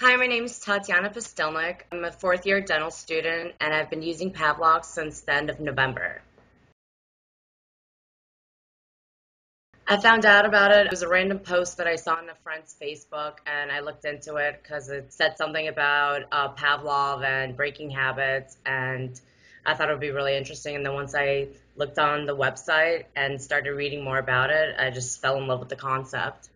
Hi, my name is Tatiana Postelnik. I'm a fourth year dental student and I've been using Pavlov since the end of November. I found out about it. It was a random post that I saw on a friend's Facebook and I looked into it because it said something about Pavlov and breaking habits, and I thought it would be really interesting. And then once I looked on the website and started reading more about it, I just fell in love with the concept.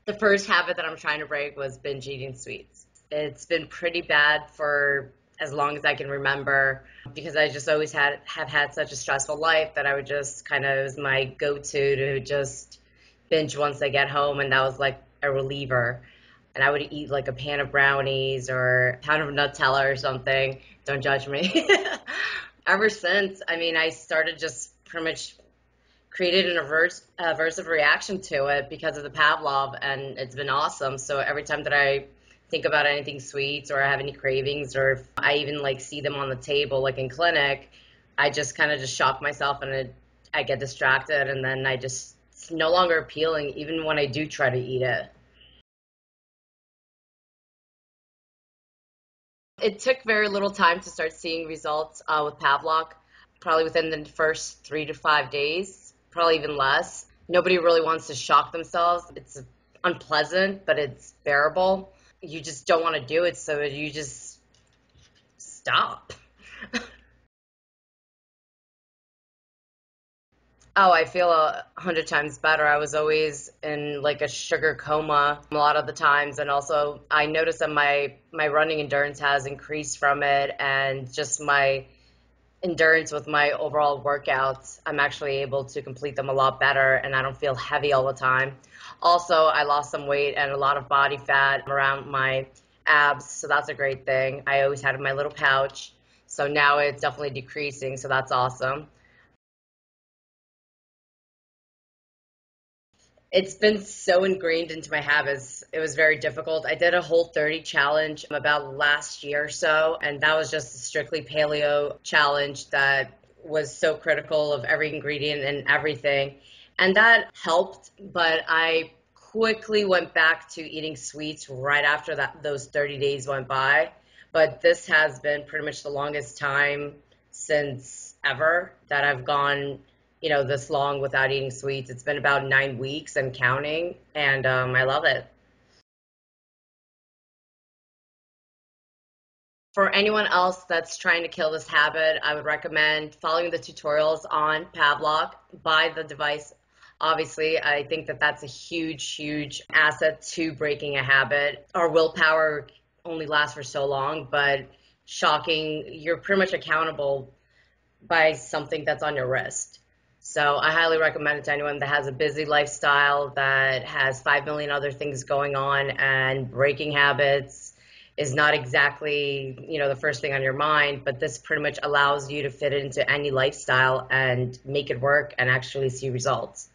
The first habit that I'm trying to break was binge eating sweets. It's been pretty bad for as long as I can remember because I just always have had such a stressful life that I would just kind of, it was my go-to to just binge once I get home, and that was like a reliever. And I would eat like a pan of brownies or a pound of Nutella or something. Don't judge me. Ever since, I mean, I started just pretty much created an aversive reaction to it because of the Pavlov, and it's been awesome. So every time that I think about anything sweets or I have any cravings, or if I even like see them on the table, like in clinic, I just kind of just shock myself and I get distracted, and then it's no longer appealing even when I do try to eat it. It took very little time to start seeing results with Pavlov, probably within the first 3 to 5 days, probably even less. Nobody really wants to shock themselves. It's unpleasant, but it's bearable. You just don't want to do it, so you just stop. Oh, I feel 100 times better. I was always in like a sugar coma a lot of the times, and also I noticed that my running endurance has increased from it, and just my endurance with my overall workouts, I'm actually able to complete them a lot better and I don't feel heavy all the time. Also, I lost some weight and a lot of body fat around my abs, so that's a great thing. I always had my little pouch, so now it's definitely decreasing, so that's awesome. It's been so ingrained into my habits. It was very difficult. I did a Whole 30 challenge about last year or so, and that was just a strictly paleo challenge that was so critical of every ingredient and everything. And that helped, but I quickly went back to eating sweets right after those 30 days went by. But this has been pretty much the longest time since ever that I've gone this long without eating sweets. It's been about 9 weeks and counting, and I love it. For anyone else that's trying to kill this habit, I would recommend following the tutorials on Pavlok. Buy the device. Obviously, I think that that's a huge, huge asset to breaking a habit. Our willpower only lasts for so long, but shocking, you're pretty much accountable by something that's on your wrist. So I highly recommend it to anyone that has a busy lifestyle, that has 5 million other things going on, and breaking habits is not exactly, the first thing on your mind, but this pretty much allows you to fit it into any lifestyle and make it work and actually see results.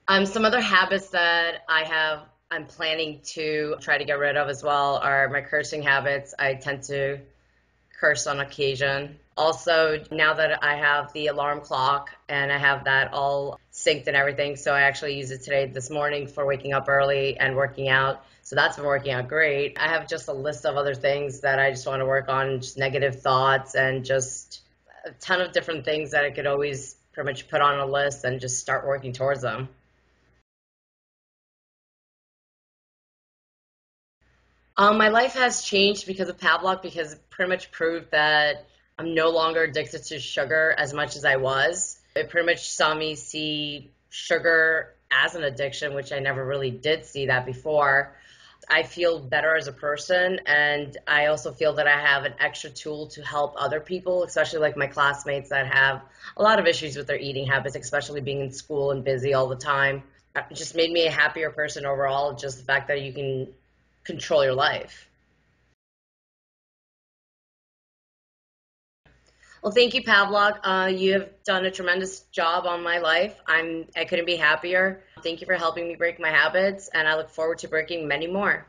Some other habits that I'm planning to try to get rid of as well are my cursing habits. I tend to curse on occasion. Also, now that I have the alarm clock and I have that all synced and everything, so I actually used it this morning for waking up early and working out. So that's been working out great. I have just a list of other things that I just want to work on, just negative thoughts and just a ton of different things that I could always pretty much put on a list and just start working towards them. My life has changed because of Pavlov, because it pretty much proved that I'm no longer addicted to sugar as much as I was. It pretty much saw me see sugar as an addiction, which I never really did see that before. I feel better as a person, and I also feel that I have an extra tool to help other people, especially like my classmates that have a lot of issues with their eating habits, especially being in school and busy all the time. It just made me a happier person overall, just the fact that you can control your life. Well, thank you, Pavlok. You have done a tremendous job on my life. I couldn't be happier. Thank you for helping me break my habits, and I look forward to breaking many more.